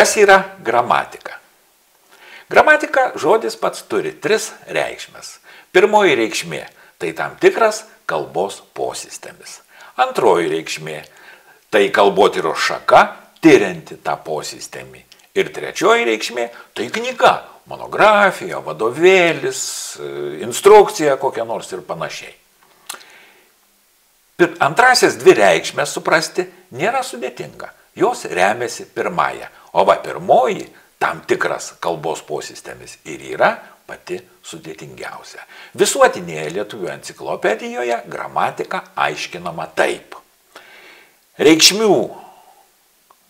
Kas yra gramatika? Gramatika žodis pats turi 3 reikšmes. Pirmoji reikšmė – tai tam tikras kalbos posistemis. Antroji reikšmė – tai kalbotyros šaka, tirianti tą posistemį. Ir trečioji reikšmė – tai knyga, monografija, vadovėlis, instrukcija kokia nors ir panašiai. Antrasias 2 reikšmės suprasti nėra sudėtinga. Jos remiasi pirmąją, o pirmoji tam tikras kalbos posistemis ir yra pati sudėtingiausia. Visuotinėje lietuvių enciklopedijoje gramatika aiškinama taip.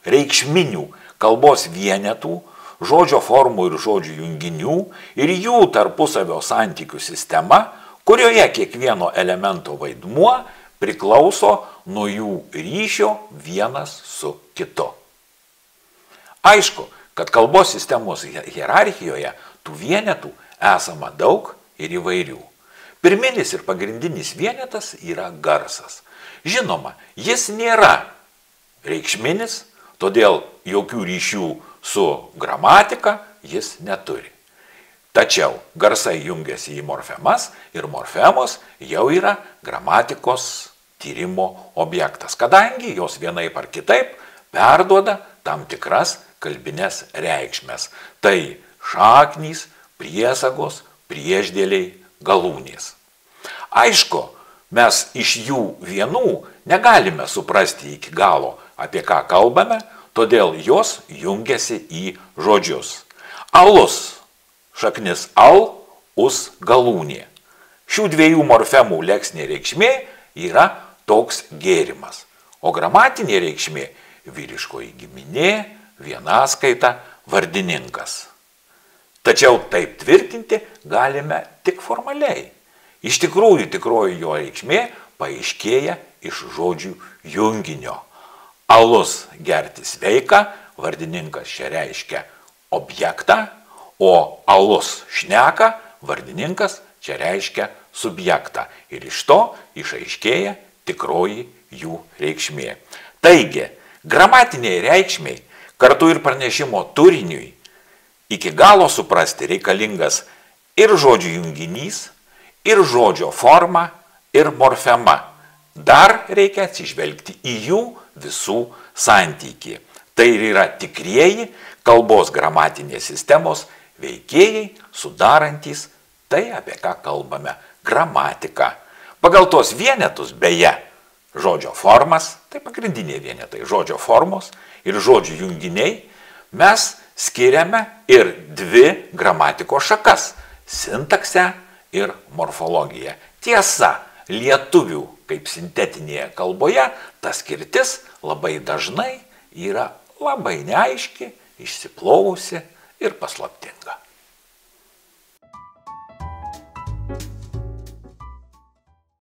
Reikšminių kalbos vienetų, žodžio formų ir žodžių junginių ir jų tarpusavio santykių sistema, kurioje kiekvieno elemento vaidmuo priklauso nuo jų ryšio vienas su kitu. Aišku, kad kalbos sistemos hierarchijoje tų vienetų esama daug ir įvairių. Pirminis ir pagrindinis vienetas yra garsas. Žinoma, jis nėra reikšminis, todėl jokių ryšių su gramatika jis neturi. Tačiau garsai jungiasi į morfemas ir morfemos jau yra gramatikos tyrimo objektas, kadangi jos vienaip ar kitaip perduoda tam tikras kalbinės reikšmes. Tai šaknys, priesagos, priešdėliai, galūnės. Aišku, mes iš jų vienų negalime suprasti iki galo, apie ką kalbame, todėl jos jungiasi į žodžius. Alus, šaknis al, us, galūnė. Šių 2 morfemų leksinė reikšmė yra toks gėrimas, o gramatinė reikšmė vyriškoji giminė, vienaskaita, vardininkas. Tačiau taip tvirtinti galime tik formaliai. Iš tikrųjų, tikroji jo reikšmė paaiškėja iš žodžių junginio. Alus gerti sveika, vardininkas čia reiškia objektą, o alus šneka, vardininkas čia reiškia subjektą. Ir iš to išaiškėja tikroji jų reikšmė. Taigi, gramatiniai reikšmiai, kartu ir pranešimo turiniui, iki galo suprasti reikalingas ir žodžių junginys, ir žodžio forma, ir morfema. Dar reikia atsižvelgti į jų visų santykį. Tai yra tikrieji kalbos gramatinės sistemos veikėjai, sudarantys tai, apie ką kalbame, gramatika. Pagal tos vienetus, beje, žodžio formas, tai pagrindiniai vienetai, žodžio formos ir žodžių junginiai, mes skiriame ir 2 gramatikos šakas – sintaksę ir morfologiją. Tiesa, lietuvių kaip sintetinėje kalboje ta skirtis labai dažnai yra labai neaiški, išsiplovusi ir paslaptinga.